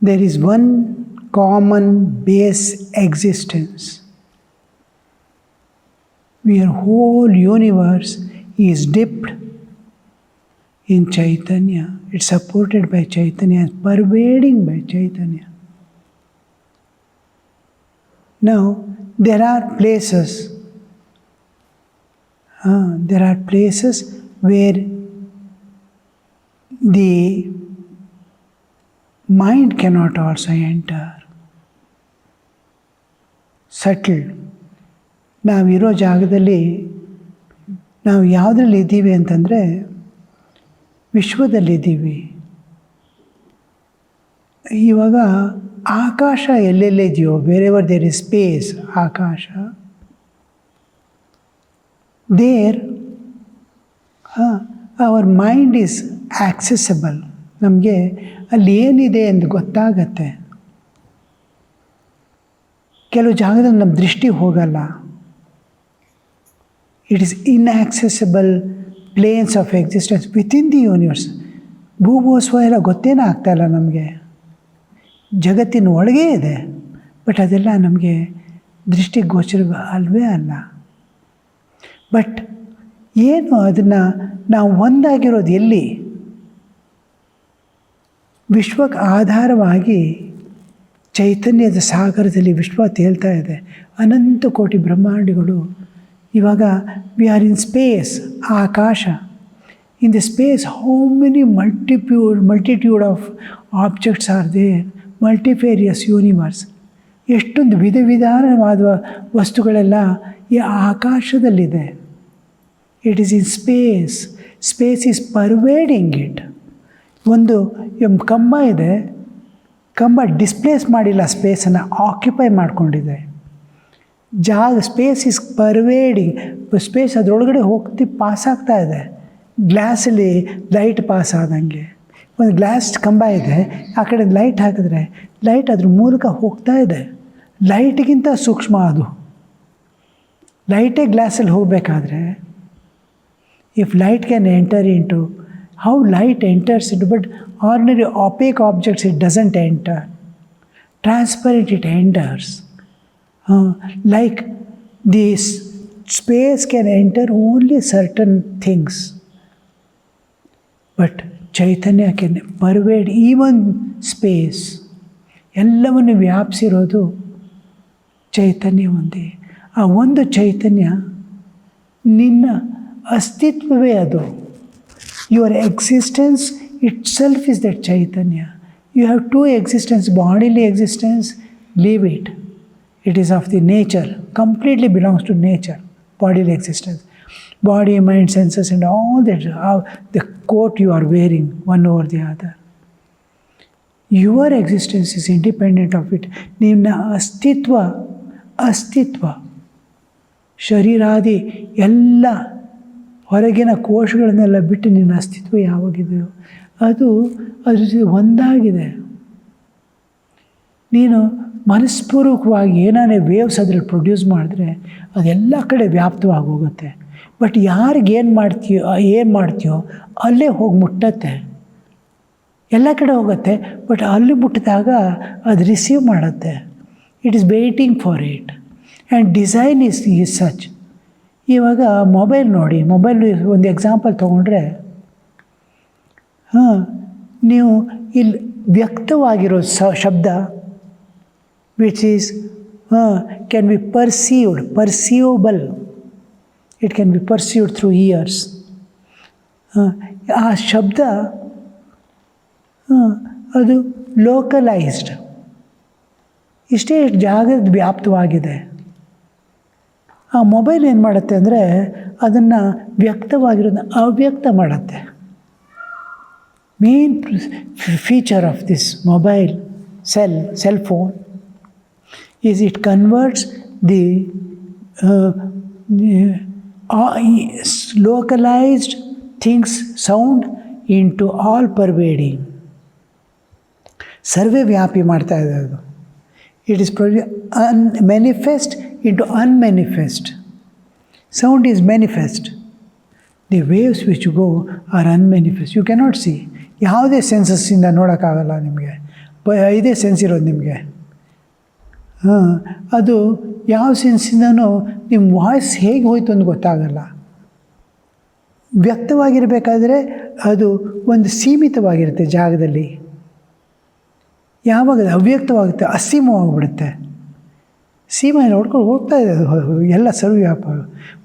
there is one common base existence. Your whole universe is dipped in Chaitanya. It's supported by Chaitanya, pervading by Chaitanya. Now, there are places where the mind cannot also enter. Subtle. ನಾವಿರೋ ಜಾಗದಲ್ಲಿ ನಾವು ಯಾವುದ್ರಲ್ಲಿ ಇದ್ದೀವಿ ಅಂತಂದರೆ ವಿಶ್ವದಲ್ಲಿದ್ದೀವಿ. ಇವಾಗ ಆಕಾಶ ಎಲ್ಲೆಲ್ಲಿದೆಯೋ, ವೇರೆವರ್ ದೇರ್ ಇಸ್ ಸ್ಪೇಸ್, ಆಕಾಶ, there our mind is accessible. ನಮಗೆ ಅಲ್ಲಿ ಏನಿದೆ ಎಂದು ಗೊತ್ತಾಗತ್ತೆ. ಕೆಲವು ಜಾಗದಲ್ಲಿ ನಮ್ಮ ದೃಷ್ಟಿ ಹೋಗಲ್ಲ. It is inaccessible planes of existence within the universe. ಭೂಭೋಸ್ವ ಎಲ್ಲ ಗೊತ್ತೇನೂ ಆಗ್ತಾಯಿಲ್ಲ ನಮಗೆ. ಜಗತ್ತಿನ ಒಳಗೇ ಇದೆ, ಬಟ್ ಅದೆಲ್ಲ ನಮಗೆ ದೃಷ್ಟಿಗೋಚರ ಅಲ್ವೇ ಅಲ್ಲ. ಬಟ್ ಏನು ಅದನ್ನು ನಾವು ಒಂದಾಗಿರೋದು ಎಲ್ಲಿ? ವಿಶ್ವಕ್ಕೆ ಆಧಾರವಾಗಿ ಚೈತನ್ಯದ ಸಾಗರದಲ್ಲಿ ವಿಶ್ವ ತೇಲ್ತಾ ಇದೆ. ಅನಂತ ಕೋಟಿ ಬ್ರಹ್ಮಾಂಡಗಳು. ಇವಾಗ ವಿ ಆರ್ ಇನ್ ಸ್ಪೇಸ್, ಆಕಾಶ. In the space how many multitude of objects are there, multifarious universe. ಎಷ್ಟೊಂದು ವಿಧವಾದ ವಸ್ತುಗಳೆಲ್ಲ ಈ ಆಕಾಶದಲ್ಲಿದೆ. It is in space. Space is pervading it. ಒಂದು ಕಂಬ ಇದೆ, ಕಂಬ ಡಿಸ್ಪ್ಲೇಸ್ ಮಾಡಿಲ್ಲ, ಸ್ಪೇಸನ್ನು ಆಕ್ಯುಪೈ ಮಾಡಿಕೊಂಡಿದೆ. Space is pervading. ಸ್ಪೇಸ್ ಅದರೊಳಗಡೆ ಪಾಸ್ ಆಗ್ತಾ ಇದೆ. ಗ್ಲಾಸಲ್ಲಿ ಲೈಟ್ ಪಾಸ್ ಆದಂಗೆ ಒಂದು ಗ್ಲಾಸ್ ಕಂಬ ಇದೆ, ಆ ಕಡೆ ಲೈಟ್ ಹಾಕಿದ್ರೆ ಲೈಟ್ ಅದ್ರ ಮೂಲಕ ಹೋಗ್ತಾ ಇದೆ. ಲೈಟ್ಗಿಂತ ಸೂಕ್ಷ್ಮ ಅದು. ಲೈಟೇ ಗ್ಲಾಸಲ್ಲಿ ಹೋಗಬೇಕಾದ್ರೆ if light can enter into how light enters into, but ordinary opaque objects it doesn't enter. Transparent it enters. Like this space can enter only certain things, but Chaitanya can pervade even space. ಎಲ್ಲವನ್ನು ವ್ಯಾಪಿಸಿರೋದು ಚೈತನ್ಯ ಒಂದೇ. ಆ ಒಂದು ಚೈತನ್ಯ ನಿನ್ನ ಅಸ್ತಿತ್ವವೇ ಅದು. Your existence itself is that Chaitanya. You have two existence, bodily existence, leave it. It is of the nature, completely belongs to nature, bodily existence. Body, mind, senses and all that, the coat you are wearing, one over the other. Your existence is independent of it. ನಿಮ್ಮ ಅಸ್ತಿತ್ವ ಶರೀರಾದಿ ಎಲ್ಲ ಹೊರಗಿನ ಕೋಶಗಳನ್ನೆಲ್ಲ ಬಿಟ್ಟು ನಿನ್ನ ಅಸ್ತಿತ್ವ ಯಾವಾಗಿದೆಯೋ ಅದು ಅದ್ರ ಜೊತೆ ಒಂದಾಗಿದೆ. ನೀನು ಮನಸ್ಪೂರ್ವಕವಾಗಿ ಏನಾನೇ ವೇವ್ಸ್ ಅದರಲ್ಲಿ ಪ್ರೊಡ್ಯೂಸ್ ಮಾಡಿದ್ರೆ ಅದೆಲ್ಲ ಕಡೆ ವ್ಯಾಪ್ತವಾಗಿ ಹೋಗುತ್ತೆ. ಬಟ್ ಯಾರಿಗೆ ಏನು ಮಾಡ್ತೀಯೋ ಅಲ್ಲೇ ಹೋಗಿ ಮುಟ್ಟತ್ತೆ. ಎಲ್ಲ ಕಡೆ ಹೋಗುತ್ತೆ, ಬಟ್ ಅಲ್ಲಿ ಮುಟ್ಟಿದಾಗ ಅದು ರಿಸೀವ್ ಮಾಡುತ್ತೆ. It is waiting for it. And design is such. ಇವಾಗ ಮೊಬೈಲ್ ನೋಡಿ, ಮೊಬೈಲ್ ಒಂದು ಎಕ್ಸಾಂಪಲ್ ತೊಗೊಂಡ್ರೆ, ನೀವು ಇಲ್ಲಿ ವ್ಯಕ್ತವಾಗಿರೋ ಶಬ್ದ which is can be perceivable. It can be perceived through ears. ಆ ಶಬ್ದ ಅದು ಲೋಕಲೈಸ್ಡ್, ಇಷ್ಟೇ ಜಾಗದ ವ್ಯಾಪ್ತವಾಗಿದೆ. ಆ ಮೊಬೈಲ್ ಏನು ಮಾಡುತ್ತೆ ಅಂದರೆ ಅದನ್ನು ವ್ಯಕ್ತವಾಗಿರೋದನ್ನ ಅವ್ಯಕ್ತ ಮಾಡುತ್ತೆ. Main feature of this mobile cell phone is it converts the localized things, sound into all pervading. ಸರ್ವೇ ವ್ಯಾಪಿ ಮಾಡ್ತಾ ಇದೆ ಅದು. It is manifest into unmanifest. Sound is manifest. The waves which go are unmanifest. You cannot see. ಯಾವುದೇ ಸೆನ್ಸಸ್ಸಿಂದ ನೋಡೋಕ್ಕಾಗಲ್ಲ ನಿಮಗೆ. 5 sense ಇರೋದು ನಿಮಗೆ. ಅದು ಯಾವ ಸೆನ್ಸಿಂದನೂ ನಿಮ್ಮ ವಾಯ್ಸ್ ಹೇಗೆ ಹೋಯ್ತು ಅಂತ ಗೊತ್ತಾಗಲ್ಲ. ವ್ಯಕ್ತವಾಗಿರಬೇಕಾದ್ರೆ ಅದು ಒಂದು ಸೀಮಿತವಾಗಿರುತ್ತೆ ಜಾಗದಲ್ಲಿ. ಯಾವಾಗ ಅವ್ಯಕ್ತವಾಗುತ್ತೆ, ಅಸೀಮವಾಗಿಬಿಡುತ್ತೆ. ಸೀಮೆ ನೋಡ್ಕೊಂಡು ಹೋಗ್ತಾ ಇದೆ ಎಲ್ಲ ಸರ್ವ್ಯಾಪ.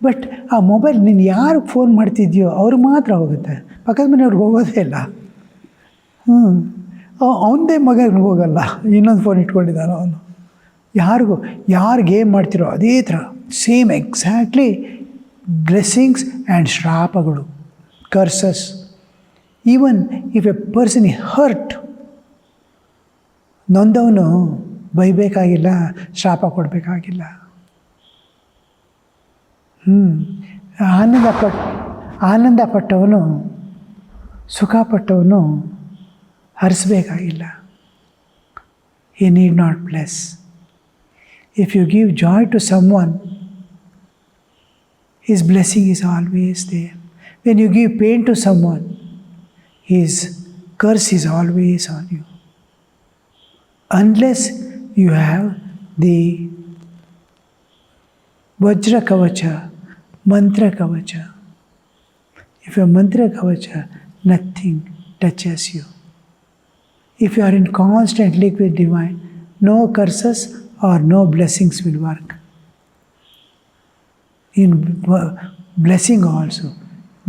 ಬಟ್ ಆ ಮೊಬೈಲ್ ನೀನು ಯಾರಿಗೆ ಫೋನ್ ಮಾಡ್ತಿದ್ಯೋ ಅವ್ರಿಗೆ ಮಾತ್ರ ಹೋಗುತ್ತೆ, ಪಕ್ಕದ ಮನೆಯವ್ರಿಗೆ ಹೋಗೋದೇ ಇಲ್ಲ. ಅವನದೇ ಮಗನಿಗೆ ಹೋಗಲ್ಲ, ಇನ್ನೊಂದು ಫೋನ್ ಇಟ್ಕೊಂಡಿದ್ದಾನೆ ಅವನು. ಯಾರು ಗೇಮ್ ಮಾಡ್ತಿರೋ ಅದೇ ಥರ ಸೇಮ್ ಎಕ್ಸಾಕ್ಟ್ಲಿ ಬ್ಲೆಸ್ಸಿಂಗ್ಸ್ ಆ್ಯಂಡ್ ಶ್ರಾಪಗಳು, curses. Even if a person hurt, ನೊಂದವನು ಬೈಬೇಕಾಗಿಲ್ಲ, ಶಾಪ ಕೊಡಬೇಕಾಗಿಲ್ಲ. ಆನಂದಪಟ್ಟವನು, ಸುಖಪಟ್ಟವನು ಹರಿಸಬೇಕಾಗಿಲ್ಲ. He need not bless. If you give joy to someone, his blessing is always there. When you give pain to someone, his curse is always on you. Unless you have the Vajra Kavacha, Mantra Kavacha. If you have Mantra Kavacha, nothing touches you. If you are in constant link with divine, no curses or no blessings will work. In blessing also,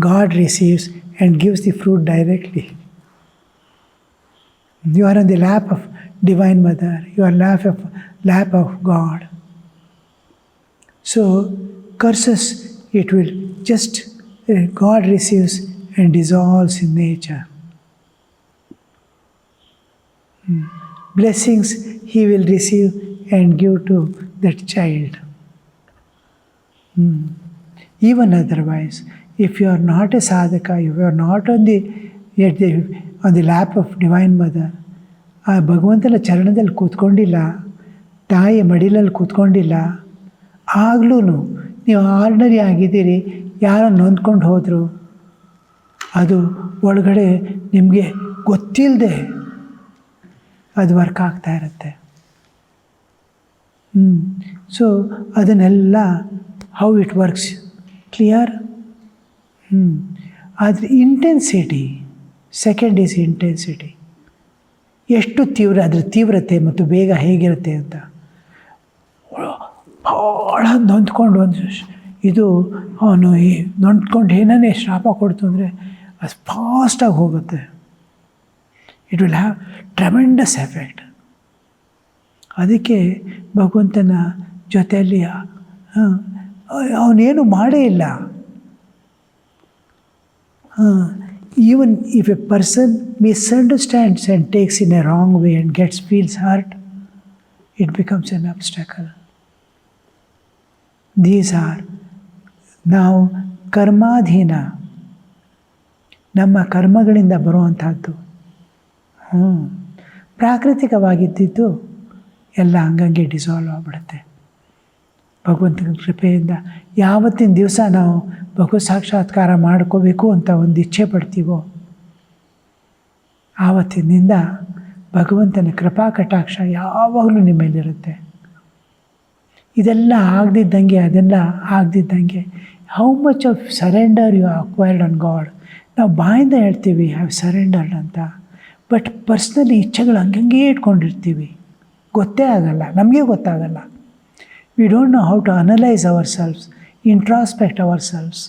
God receives and gives the fruit directly. You are on the lap of Divine Mother, you are lap of God. So curses, it will just, God receives and dissolves in nature. Blessings He will receive and give to that child. Even otherwise, if you are not a sadhaka, if you are not on the lap of Divine Mother, ಆ ಭಗವಂತನ ಚರಣದಲ್ಲಿ ಕೂತ್ಕೊಂಡಿಲ್ಲ, ತಾಯಿಯ ಮಡಿಲಲ್ಲಿ ಕೂತ್ಕೊಂಡಿಲ್ಲ, ಆಗಲೂ ನೀವು ordinary ಆಗಿದ್ದೀರಿ, ಯಾರೋ ನೊಂದ್ಕೊಂಡು ಹೋದರು, ಅದು ಒಳಗಡೆ ನಿಮಗೆ ಗೊತ್ತಿಲ್ಲದೆ ಅದು ವರ್ಕ್ ಆಗ್ತಾ ಇರುತ್ತೆ. ಸೊ ಅದನ್ನೆಲ್ಲ ಹೌ ಇಟ್ ವರ್ಕ್ಸ್ ಕ್ಲಿಯರ್. ಆದರೆ ಇಂಟೆನ್ಸಿಟಿ, ಸೆಕೆಂಡ್ ಈಸ್ ಇಂಟೆನ್ಸಿಟಿ. ಎಷ್ಟು ತೀವ್ರ, ಅದರ ತೀವ್ರತೆ ಮತ್ತು ಬೇಗ ಹೇಗಿರುತ್ತೆ ಅಂತ. ಭಾಳ ನೊಂದ್ಕೊಂಡು ಇದು ಅವನು ನೊಂದ್ಕೊಂಡು ಏನೇ ಶ್ರಾಪ ಕೊಡ್ತು ಅಂದರೆ ಅದು ಫಾಸ್ಟಾಗಿ ಹೋಗುತ್ತೆ. It will have tremendous effect. ಅದಕ್ಕೆ ಭಗವಂತನ ಜೊತೆಯಲ್ಲಿ ಅವನೇನು ಮಾಡೇ ಇಲ್ಲ. Even if a person misunderstands and takes in a wrong way and feels hurt, it becomes an obstacle. These are now ಕರ್ಮಾಧೀನ, ನಮ್ಮ ಕರ್ಮಗಳಿಂದ ಬರುವಂಥದ್ದು. ಪ್ರಾಕೃತಿಕವಾಗಿದ್ದು ಎಲ್ಲ ಹಂಗಂಗೆ ಡಿಸಾಲ್ವ್ ಆಗಿಬಿಡುತ್ತೆ ಭಗವಂತನ ಕೃಪೆಯಿಂದ. ಯಾವತ್ತಿನ ದಿವಸ ನಾವು ಭಗವತ್ ಸಾಕ್ಷಾತ್ಕಾರ ಮಾಡ್ಕೋಬೇಕು ಅಂತ ಒಂದು ಇಚ್ಛೆ ಪಡ್ತೀವೋ, ಆವತ್ತಿನಿಂದ ಭಗವಂತನ ಕೃಪಾ ಕಟಾಕ್ಷ ಯಾವಾಗಲೂ ನಿಮ್ಮ ಮೇಲಿರುತ್ತೆ. ಇದೆಲ್ಲ ಆಗದಿದ್ದಂಗೆ, ಅದೆಲ್ಲ ಆಗದಿದ್ದಂಗೆ how much of surrender you acquired on God. ನಾವು ಬಾಯಿಂದ ಹೇಳ್ತೀವಿ ಹ್ಯಾವ್ ಸರೆಂಡರ್ಡ್ ಅಂತ, ಬಟ್ ಪರ್ಸ್ನಲಿ ಇಚ್ಛೆಗಳು ಹಂಗಂಗೆ ಇಟ್ಕೊಂಡಿರ್ತೀವಿ, ಗೊತ್ತೇ ಆಗಲ್ಲ, ನಮಗೆ ಗೊತ್ತಾಗಲ್ಲ. We don't know how to analyse our selves, introspect our selves.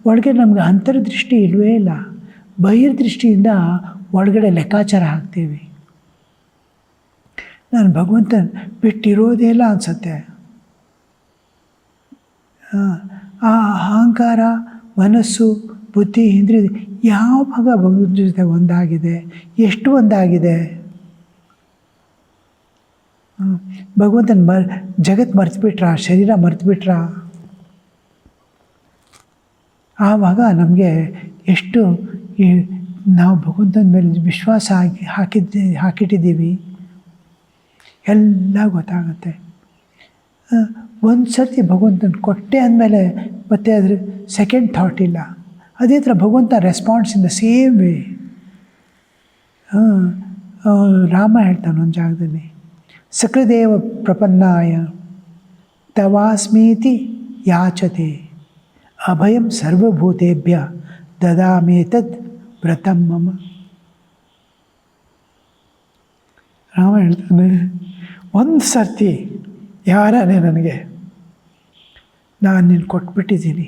ಒಳಗೆ ನಮ್ಗೆ ಅಂತರ್ದೃಷ್ಟಿ ಇಲ್ಲವೇ ಇಲ್ಲ, ಬಹಿರ್ದೃಷ್ಟಿಯಿಂದ ಒಳಗಡೆ ಲೆಕ್ಕಾಚಾರ ಹಾಕ್ತೀವಿ. ನಾನು ಭಗವಂತನ ಬಿಟ್ಟಿರೋದೇ ಇಲ್ಲ ಅನಿಸುತ್ತೆ. ಆ ಅಹಂಕಾರ, ಮನಸ್ಸು, ಬುದ್ಧಿ, ಇಂದ್ರಿಯ ಯಾವ ಭಾಗ ಭಗವಂತನ ಜೊತೆ ಒಂದಾಗಿದೆ, ಎಷ್ಟು ಒಂದಾಗಿದೆ. ಭಗವಂತನ ಜಗತ್ತು ಮರೆತುಬಿಟ್ರಾ, ಶರೀರ ಮರೆತುಬಿಟ್ರಾ, ಆವಾಗ ನಮಗೆ ಎಷ್ಟು ನಾವು ಭಗವಂತನ ಮೇಲೆ ವಿಶ್ವಾಸ ಹಾಕಿಟ್ಟಿದ್ದೀವಿ ಎಲ್ಲ ಗೊತ್ತಾಗುತ್ತೆ. ಒಂದು ಸರ್ತಿ ಭಗವಂತನ ಕೊಟ್ಟೆ ಅಂದಮೇಲೆ ಮತ್ತೆ ಅದ್ರ ಸೆಕೆಂಡ್ ಥಾಟ್ ಇಲ್ಲ. ಅದೇ ಥರ ಭಗವಂತ response in the same way. Rama ಹೇಳ್ತಾನೆ ಒಂದು ಜಾಗದಲ್ಲಿ, ಸಕೃದೇವ ಪ್ರಪನ್ನಾಯ ತವಾಸ್ಮೀತಿ ಯಾಚತೆ ಅಭಯಂ ಸರ್ವಭೂತೇಭ್ಯ ದದಾಮೇತದ್ ವ್ರತಂ ಮಮ. ರಾಮ ಹೇಳ್ತಾನೆ, ಒಂದು ಸರ್ತಿ ಯಾರೇ ನನಗೆ ನಾನು ನಿನ್ನ ಕೊಟ್ಬಿಟ್ಟಿದ್ದೀನಿ,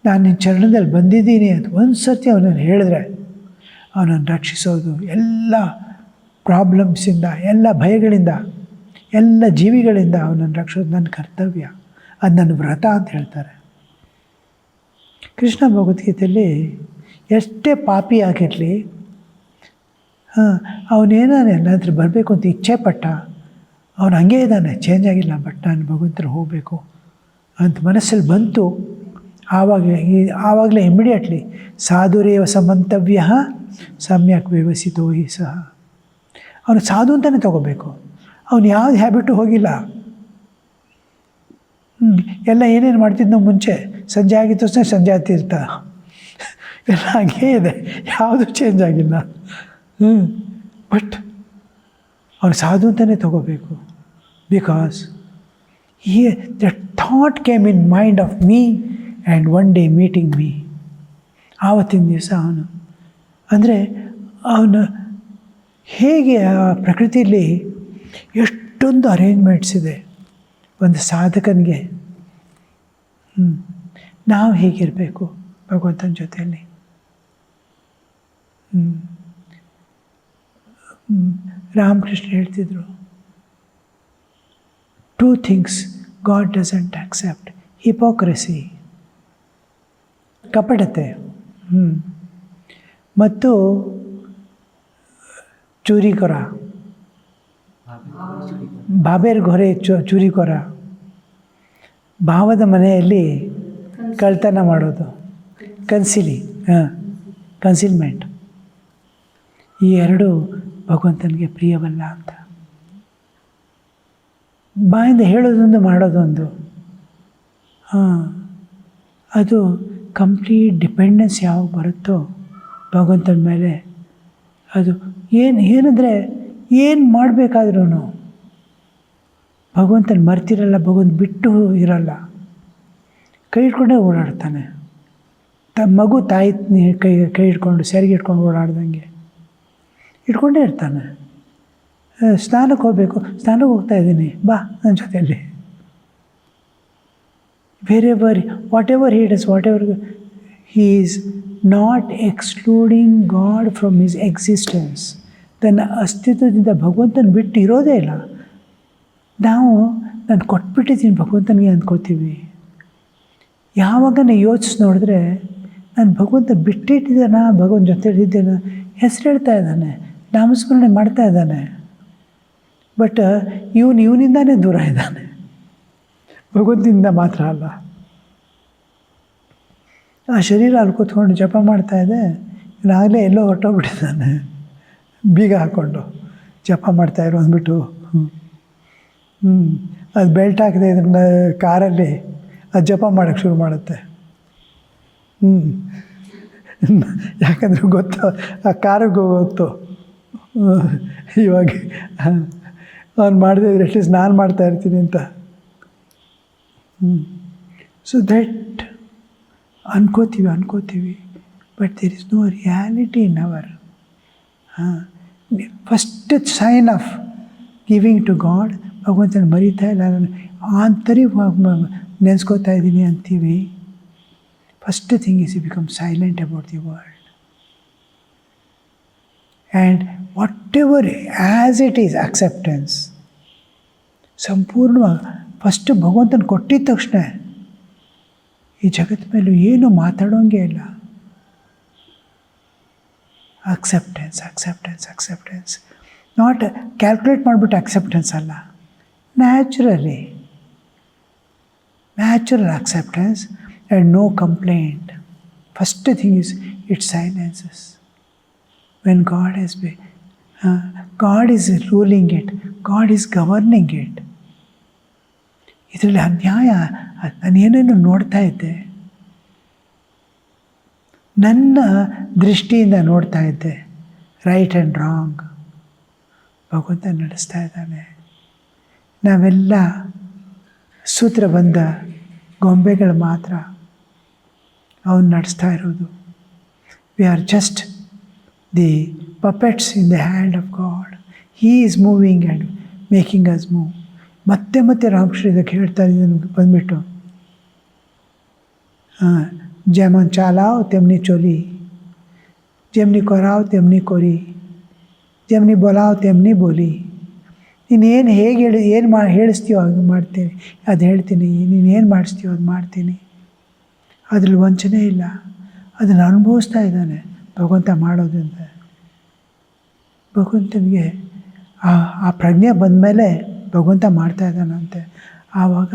ನಾನು ನಿನ್ನ ಚರಣದಲ್ಲಿ ಬಂದಿದ್ದೀನಿ ಅಂತ ಒಂದು ಸರ್ತಿ ಅವನನ್ನು ಹೇಳಿದ್ರೆ ಅವನನ್ನು ರಕ್ಷಿಸೋದು ಎಲ್ಲ ಪ್ರಾಬ್ಲಮ್ಸಿಂದ, ಎಲ್ಲ ಭಯಗಳಿಂದ, ಎಲ್ಲ ಜೀವಿಗಳಿಂದ ಅವನನ್ನು ರಕ್ಷಿಸೋದು ನನ್ನ ಕರ್ತವ್ಯ, ಅದು ನನ್ನ ವ್ರತ ಅಂತ ಹೇಳ್ತಾರೆ. ಕೃಷ್ಣ ಭಗವದ್ಗೀತೆಯಲ್ಲಿ ಎಷ್ಟೇ ಪಾಪಿ ಆಗಿರಲಿ, ಅವನೇನಾನೆ ನನ್ನ ಹತ್ರ ಬರಬೇಕು ಅಂತ ಇಚ್ಛೆ ಪಟ್ಟ, ಅವನು ಹಂಗೇ ಇದ್ದಾನೆ, ಚೇಂಜ್ ಆಗಿಲ್ಲ, ಬಟ್ ನಾನು ಭಗವಂತನ ಹೋಗಬೇಕು ಅಂತ ಮನಸ್ಸಲ್ಲಿ ಬಂತು, ಆವಾಗಲೇ ಇಮಿಡಿಯೇಟ್ಲಿ ಸಾಧುರೇವ ಸಮಂತವ್ಯ ಸಮ್ಯಕ್ ವ್ಯವಸ್ಥಿತೋ ಹಿ ಸಹ. ಅವನು ಸಾಧು ಅಂತಲೇ ತೊಗೋಬೇಕು. ಅವನು ಯಾವ್ದು ಹ್ಯಾಬಿಟು ಹೋಗಿಲ್ಲ. ಎಲ್ಲ ಏನೇನು ಮಾಡ್ತಿದ್ನೋ ಮುಂಚೆ, ಸಂಜೆ ಆಗಿತ್ತು ತಕ್ಷಣ ಸಂಜೆ ಆಗ್ತಿರ್ತ, ಎಲ್ಲ ಹಾಗೇ ಇದೆ, ಯಾವುದು ಚೇಂಜ್ ಆಗಿಲ್ಲ. ಬಟ್ ಅವನು ಸಾಧು ಅಂತಲೇ ತೊಗೋಬೇಕು. Because the thought came in mind of me and one day meeting me. ಆವತ್ತಿನ ದಿವಸ ಅವನು ಅಂದರೆ ಅವನು ಹೇಗೆ ಆ ಪ್ರಕೃತಿಯಲ್ಲಿ ಎಷ್ಟೊಂದು ಅರೇಂಜ್ಮೆಂಟ್ಸ್ ಇದೆ ಒಂದು ಸಾಧಕನಿಗೆ. ನಾವು ಹೇಗಿರಬೇಕು ಭಗವಂತನ ಜೊತೆಯಲ್ಲಿ. ರಾಮಕೃಷ್ಣ ಹೇಳ್ತಿದ್ರು, 2 things God doesn't accept: hypocrisy, ಕಪಟತೆ, ಮತ್ತು ಚೂರಿಕೊರ, ಬಾಬೇರ್ ಗೊರೆ ಚೂರಿಕೊರ, ಭಾವದ ಮನೆಯಲ್ಲಿ ಕಳ್ತನ ಮಾಡೋದು, ಕನ್ಸಿಲ್ಮೆಂಟ್. ಈ ಎರಡು ಭಗವಂತನಿಗೆ ಪ್ರಿಯವಲ್ಲ ಅಂತ. ಬಾಯಿಂದ ಹೇಳೋದೊಂದು ಮಾಡೋದೊಂದು, ಅದು ಕಂಪ್ಲೀಟ್ ಡಿಪೆಂಡೆನ್ಸ್ ಯಾವಾಗ ಬರುತ್ತೋ ಭಗವಂತನ ಮೇಲೆ, ಅದು ಏನಂದರೆ ಏನು ಮಾಡಬೇಕಾದ್ರೂ ಭಗವಂತನ ಮರ್ತಿರಲ್ಲ, ಭಗವಂತ ಬಿಟ್ಟು ಇರಲ್ಲ, ಕೈ ಹಿಡ್ಕೊಂಡೇ ಓಡಾಡ್ತಾನೆ. ಮಗು ತಾಯಿ ಕೈ ಹಿಡ್ಕೊಂಡು ಸೆರಿಗೆ ಇಟ್ಕೊಂಡು ಓಡಾಡ್ದಂಗೆ ಇಟ್ಕೊಂಡೇ ಇರ್ತಾನೆ. ಸ್ನಾನಕ್ಕೆ ಹೋಗಬೇಕು, ಸ್ನಾನಕ್ಕೆ ಹೋಗ್ತಾಯಿದ್ದೀನಿ, ಬಾ ನನ್ನ ಜೊತೆಯಲ್ಲಿ. What ever he does, whatever he is not excluding God from his existence. ತನ್ನ ಅಸ್ತಿತ್ವದಿಂದ ಭಗವಂತನ ಬಿಟ್ಟು ಇರೋದೇ ಇಲ್ಲ. ನಾವು ನಾನು ಕೊಟ್ಬಿಟ್ಟಿದ್ದೀನಿ ಭಗವಂತನಿಗೆ ಅಂದ್ಕೋತೀವಿ. ಯಾವಾಗ ಯೋಚಿಸಿ ನೋಡಿದ್ರೆ ನಾನು ಭಗವಂತ ಬಿಟ್ಟಿಟ್ಟಿದ್ದಾನ, ಭಗವಂತ ಜೊತೆಲಿದ್ದೇನೆ, ಹೆಸರು ಹೇಳ್ತಾ ಇದ್ದಾನೆ, ನಾಮಸ್ಮರಣೆ ಮಾಡ್ತಾ ಇದ್ದಾನೆ. ಬಟ್ ಇವನಿಂದಾನೇ ದೂರ ಇದ್ದಾನೆ, ಭಗವಂತನಿಂದ ಮಾತ್ರ ಅಲ್ಲ. ಆ ಶರೀರ ಅಲ್ಲಿ ಕೂತ್ಕೊಂಡು ಜಪ ಮಾಡ್ತಾಯಿದ್ದೆ, ಇವನಾಗಲೇ ಎಲ್ಲೋ ಹೊರಟೋಗ್ಬಿಟ್ಟಿದ್ದಾನೆ, ಬೀಗ ಹಾಕ್ಕೊಂಡು ಜಪ ಮಾಡ್ತಾಯಿರೋ ಅಂದ್ಬಿಟ್ಟು. ಅದು ಬೆಲ್ಟ್ ಹಾಕಿದೆ ಇದನ್ನ ಕಾರಲ್ಲಿ ಅದು ಜಪ ಮಾಡೋಕ್ಕೆ ಶುರು ಮಾಡುತ್ತೆ. ಯಾಕಂದರೆ ಗೊತ್ತು, ಆ ಕಾರಿಗೂ ಗೊತ್ತು ಇವಾಗ ಅವ್ನು ಮಾಡಿದ್ರೆ ಅಟ್ಲೀಸ್ಟ್ ನಾನು ಮಾಡ್ತಾಯಿರ್ತೀನಿ ಅಂತ. ಸೊ ದಟ್ ಅನ್ಕೋತೀವಿ, but there is no reality in our. First sign of giving to god, ಭಗವಂತನ ಮರೀತಾ ಇಲ್ಲ, ನಾನು ಆಂತರಿಕವಾಗಿ ನೆನೆಸ್ಕೋತಾ ಇದ್ದೀನಿ ಅಂತೀವಿ. First thing is you become silent about the world. And what as it is acceptance. ಸಂಪೂರ್ಣವಾಗಿ ಫಸ್ಟು ಭಗವಂತನ ಕೊಟ್ಟಿದ್ದ ತಕ್ಷಣ ಈ ಜಗತ್ತ ಮೇಲೂ ಏನು ಮಾತಾಡೋಂಗೆ ಇಲ್ಲ. ಅಕ್ಸೆಪ್ಟೆನ್ಸ್ ನಾಟ್ ಕ್ಯಾಲ್ಕುಲೇಟ್ ಮಾಡಿಬಿಟ್ಟು ಅಕ್ಸೆಪ್ಟೆನ್ಸ್ ಅಲ್ಲ, natural acceptance and no complaint. First thing is it silences. When God is ruling it, God is governing it. ಇದರಲ್ಲಿ ಅನ್ಯಾಯ ನಾನೇನೇನು ನೋಡ್ತಾ ಇದ್ದೆ, ನನ್ನ ದೃಷ್ಟಿಯಿಂದ ನೋಡ್ತಾ ಇದ್ದೆ, ರೈಟ್ ಆ್ಯಂಡ್ ರಾಂಗ್ ಭಗವಂತ ನಡೆಸ್ತಾ ಇದ್ದಾನೆ. ನಾವೆಲ್ಲ ಸೂತ್ರಬದ್ಧ ಗೊಂಬೆಗಳು ಮಾತ್ರ ಅವನು ನಡೆಸ್ತಾ ಇರೋದು. We are just the puppets in the hand of god. He is moving and making us move. ಮತ್ತೆ ಮತ್ತೆ ರಾಮಕೃಷ್ಣ ಇದಕ್ಕೆ ಹೇಳ್ತಾ ಇದ್ದೀನಿ ಬಂದುಬಿಟ್ಟು, जेमन चालाओ तेमनी चोली, जेमनी कराओ तेमनी कोरी, जेमनी बोलाओ तेमनी बोली. ನೀನೇನು ಹೇಗೆ ಏನು ಹೇಳಿಸ್ತೀಯೋ ಹಾಗೆ ಮಾಡ್ತೀನಿ, ಅದು ಹೇಳ್ತೀನಿ. ನೀನೇನು ಮಾಡಿಸ್ತೀಯೋ ಅದು ಮಾಡ್ತೀನಿ. ಅದ್ರಲ್ಲಿ ವಂಚನೆ ಇಲ್ಲ. ಅದನ್ನು ಅನುಭವಿಸ್ತಾ ಇದ್ದಾನೆ ಭಗವಂತ ಮಾಡೋದಂತ. ಭಗವಂತನಿಗೆ ಆ ಪ್ರಜ್ಞೆ ಬಂದ ಮೇಲೆ ಭಗವಂತ ಮಾಡ್ತಾ ಇದ್ದಾನಂತೆ. ಆವಾಗ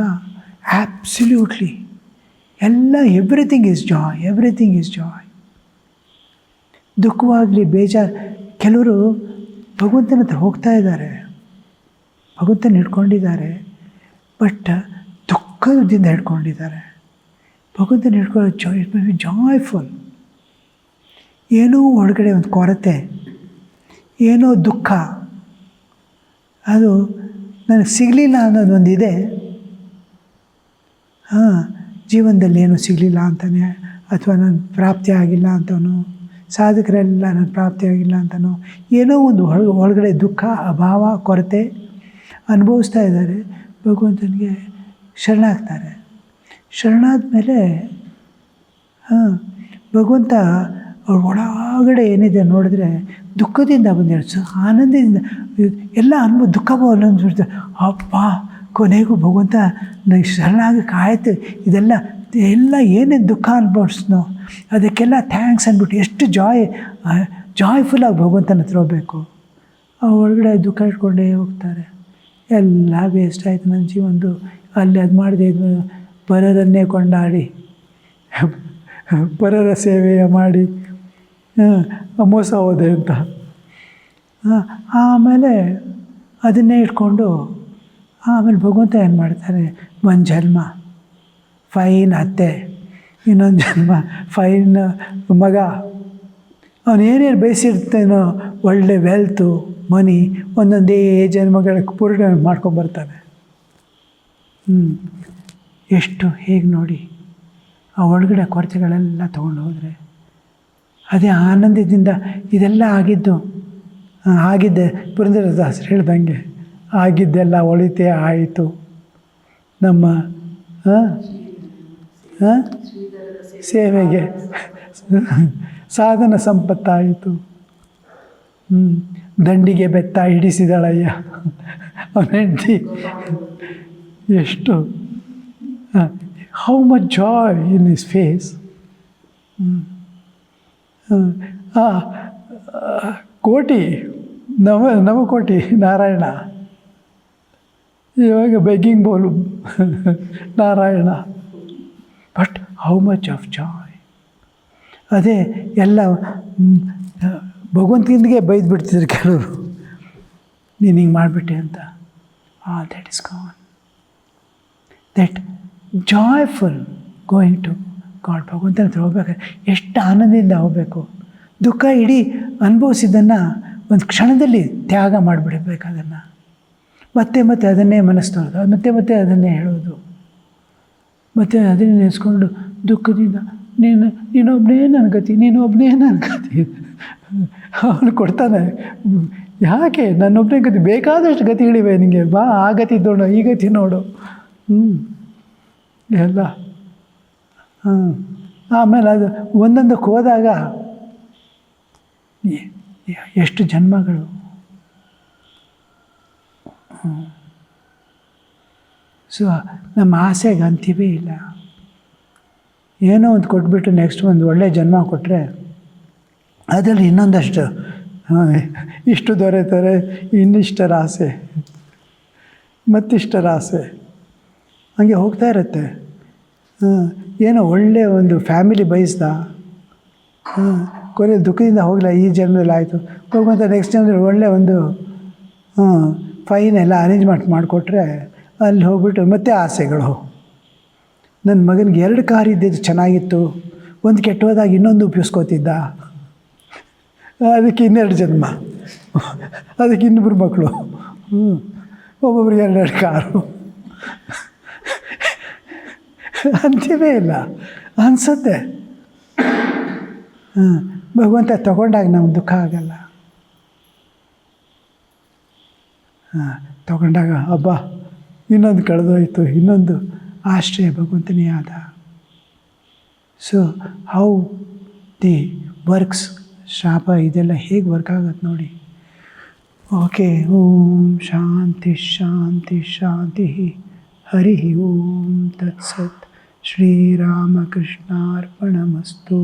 ಆ್ಯಬ್ಸಲ್ಯೂಟ್ಲಿ ಎಲ್ಲ everything is joy, everything is joy. ದುಃಖವಾಗಲಿ ಬೇಜಾರು, ಕೆಲವರು ಭಗವಂತನ ಹತ್ರ ಹೋಗ್ತಾ ಇದ್ದಾರೆ, ಭಗವಂತನ ಹಿಡ್ಕೊಂಡಿದ್ದಾರೆ, ಬಟ್ ದುಃಖದಿಂದ ಹಿಡ್ಕೊಂಡಿದ್ದಾರೆ. ಭಗವಂತನ ಹಿಡ್ಕೊಳ್ಳೋ ಇಟ್ ಮೇ ಬಿ ಜಾಯ್ಫುಲ್. ಏನೋ ಒಳಗಡೆ ಒಂದು ಕೊರತೆ, ಏನೋ ದುಃಖ, ಅದು ನನಗೆ ಸಿಗಲಿಲ್ಲ ಅನ್ನೋದೊಂದಿದೆ. ಜೀವನದಲ್ಲಿ ಏನೂ ಸಿಗಲಿಲ್ಲ ಅಂತಾನೆ, ಅಥವಾ ನನ್ನ ಪ್ರಾಪ್ತಿ ಆಗಿಲ್ಲ ಅಂತನೋ, ಸಾಧಕರೆಲ್ಲ ನನ್ನ ಪ್ರಾಪ್ತಿ ಆಗಿಲ್ಲ ಅಂತನೋ, ಏನೋ ಒಂದು ಒಳಗಡೆ ದುಃಖ, ಅಭಾವ, ಕೊರತೆ ಅನುಭವಿಸ್ತಾ ಇದ್ದಾರೆ. ಭಗವಂತನಿಗೆ ಶರಣಾಗ್ತಾರೆ. ಶರಣಾದ ಮೇಲೆ ಭಗವಂತ ಅವ್ರ ಒಳಗಡೆ ಏನಿದೆ ನೋಡಿದ್ರೆ ದುಃಖದಿಂದ ಬಂದಿರೋ ಆನಂದದಿಂದ ಎಲ್ಲ ಅನುಭವ ದುಃಖ ಅನ್ನೋದು. ಅಪ್ಪ ಕೊನೆಗೂ ಭಗವಂತ ನನಗೆ ಶರಣಾಗಕ್ಕೆ ಆಯ್ತು. ಇದೆಲ್ಲ ಏನೇನು ದುಃಖ ಅನುಭವಿಸ್ನೋ ಅದಕ್ಕೆಲ್ಲ ಥ್ಯಾಂಕ್ಸ್ ಅಂದ್ಬಿಟ್ಟು ಎಷ್ಟು ಜಾಯ್ಫುಲ್ಲಾಗಿ ಭಗವಂತನ ಹತ್ರ ಹೋಗಬೇಕು. ಆ ಒಳಗಡೆ ದುಃಖ ಇಟ್ಕೊಂಡೇ ಹೋಗ್ತಾರೆ. ಎಲ್ಲ ವೇಸ್ಟ್ ಆಯಿತು ನನ್ನ ಜೀವನದು, ಅಲ್ಲಿ ಅದು ಮಾಡಿದೆ, ಇದು ಪರರನ್ನೇ ಕೊಂಡಾಡಿ ಪರರ ಸೇವೆಯ ಮಾಡಿ ಮೋಸ ಹೋದೆ ಅಂತ. ಆಮೇಲೆ ಅದನ್ನೇ ಇಟ್ಕೊಂಡು ಆಮೇಲೆ ಭಗವಂತ ಏನು ಮಾಡ್ತಾರೆ, ಒಂದು ಜನ್ಮ ಫೈನ್ ಅತ್ತೆ, ಇನ್ನೊಂದು ಜನ್ಮ ಫೈನ್ ಮಗ, ಅವನೇನೇನು ಬಯಸಿರ್ತೇನೋ ಒಳ್ಳೆ ವೆಲ್ತು ಮನಿ ಒಂದೊಂದೇ ಜನ್ಮಗಳ ಪೂರ್ಣ ಮಾಡ್ಕೊಂಬರ್ತಾನೆ. ಎಷ್ಟು ಹೇಗೆ ನೋಡಿ ಆ ಒಳಗಡೆ ಕೊರತೆಗಳೆಲ್ಲ ತೊಗೊಂಡು ಹೋದರೆ ಅದೇ ಆನಂದದಿಂದ ಇದೆಲ್ಲ ಆಗಿದ್ದೆ ಪುರಂದರದಾಸರು ಹೇಳ್ದಂಗೆ ಆಗಿದ್ದೆಲ್ಲ ಒಳಿತೇ ಆಯಿತು. ನಮ್ಮ ಸೇವೆಗೆ ಸಾಧನ ಸಂಪತ್ತಾಯಿತು. ದಂಡಿಗೆ ಬೆತ್ತ ಹಿಡಿಸಿದಳಯ್ಯ ಅವನ ಹೆಂಡತಿ. ಎಷ್ಟು how much joy in his face. ಕೋಟಿ ನವಕೋಟಿ ನಾರಾಯಣ, ಇವಾಗ begging bowl Narayana. But how much of joy. ಅದೇ ಎಲ್ಲ ಭಗವಂತನಿಗೆ ಬೈದು ಬಿಡ್ತಿದ್ರು ಕೆಲವರು, ನೀನು ಹಿಂಗೆ ಮಾಡಿಬಿಟ್ಟೆ ಅಂತ. That is gone. That joyful going to god. ಭಗವಂತನ ಹತ್ರ ಹೋಗ್ಬೇಕಾದ್ರೆ ಎಷ್ಟು ಆನಂದದಿಂದ ಹೋಗಬೇಕು. ದುಃಖ ಇಡೀ ಅನುಭವಿಸಿದ್ದನ್ನು ಒಂದು ಕ್ಷಣದಲ್ಲಿ ತ್ಯಾಗ ಮಾಡಿಬಿಡಬೇಕು. ಅದನ್ನು ಮತ್ತೆ ಮತ್ತೆ ಅದನ್ನೇ ಮನಸ್ಸು ತೊಳೆದು ಮತ್ತೆ ಮತ್ತೆ ಅದನ್ನೇ ಹೇಳೋದು, ಮತ್ತು ಅದನ್ನೇ ನೆನೆಸ್ಕೊಂಡು ದುಃಖದಿಂದ ನೀನೊಬ್ಬನೇ ನನ್ನ ಗತಿ, ನೀನೊಬ್ಬನೇ ನನ್ನ ಗತಿ. ಅವನು ಕೊಡ್ತಾನೆ, ಯಾಕೆ ನನ್ನೊಬ್ಬನೇ ಗತಿ, ಬೇಕಾದಷ್ಟು ಗತಿಗಳಿವೆ ನಿನಗೆ, ಬಾ ಆ ಗತಿ ನೋಡು, ಈ ಗತಿ ನೋಡು. ಎಲ್ಲ ಆಮೇಲೆ ಅದು ಒಂದೊಂದಕ್ಕೆ ಹೋದಾಗ ಎಷ್ಟು ಜನ್ಮಗಳು. ಸೊ ನಮ್ಮ ಆಸೆಗೆ ಅಂತ್ಯವೇ ಇಲ್ಲ. ಏನೋ ಒಂದು ಕೊಟ್ಬಿಟ್ಟು ನೆಕ್ಸ್ಟ್ ಒಂದು ಒಳ್ಳೆಯ ಜನ್ಮ ಕೊಟ್ಟರೆ ಅದರಲ್ಲಿ ಇನ್ನೊಂದಷ್ಟು ಇಷ್ಟು ದೊರೆತರೆ ಇನ್ನಿಷ್ಟರ ಆಸೆ, ಮತ್ತಿಷ್ಟರ ಆಸೆ, ಹಾಗೆ ಹೋಗ್ತಾ ಇರುತ್ತೆ. ಏನೋ ಒಳ್ಳೆಯ ಒಂದು ಫ್ಯಾಮಿಲಿ ಬಯಸ್ದ, ಕೊನೆ ದುಃಖದಿಂದ ಹೋಗಲ್ಲ, ಈ ಜನ್ಮದಲ್ಲಿ ಆಯಿತು, ಹೋಗುವಂಥ ನೆಕ್ಸ್ಟ್ ಜನ್ಮದಲ್ಲಿ ಒಳ್ಳೆಯ ಒಂದು ಫೈನ್ ಎಲ್ಲ ಅರೇಂಜ್ಮೆಂಟ್ ಮಾಡಿಕೊಟ್ರೆ ಅಲ್ಲಿ ಹೋಗ್ಬಿಟ್ಟು ಮತ್ತೆ ಆಸೆಗಳು. ನನ್ನ ಮಗನಿಗೆ 2 ಕಾರ್ ಇದ್ದಿದ್ದು ಚೆನ್ನಾಗಿತ್ತು, ಒಂದು ಕೆಟ್ಟೋದಾಗ ಇನ್ನೊಂದು ಉಪಯೋಗಿಸ್ಕೋತಿದ್ದ, ಅದಕ್ಕೆ 12 ಜನ್ಮ, ಅದಕ್ಕೆ 2 ಮಕ್ಕಳು, ಒಬ್ಬೊಬ್ರಿಗೆ 2 ಕಾರು. ಅಂತೀವೇ ಇಲ್ಲ ಅನಿಸುತ್ತೆ. ಭಗವಂತ ತಗೊಂಡಾಗ ನಮ್ಗೆ ದುಃಖ ಆಗಲ್ಲ. ತಗೊಂಡಾಗ ಹಬ್ಬ ಇನ್ನೊಂದು ಕಳೆದೋಯ್ತು, ಇನ್ನೊಂದು ಆಶ್ರಯ ಭಗವಂತನೇ ಆದ. ಸೊ ಹೌ ದಿ ವರ್ಕ್ಸ್, ಶಾಪ ಇದೆಲ್ಲ ಹೇಗೆ ವರ್ಕ್ ಆಗತ್ತೆ ನೋಡಿ. ಓಕೆ. ಓಂ ಶಾಂತಿ ಶಾಂತಿ ಶಾಂತಿ. ಹರಿ ಓಂ ತತ್ಸತ್. ಶ್ರೀರಾಮಕೃಷ್ಣಾರ್ಪಣಮಸ್ತು.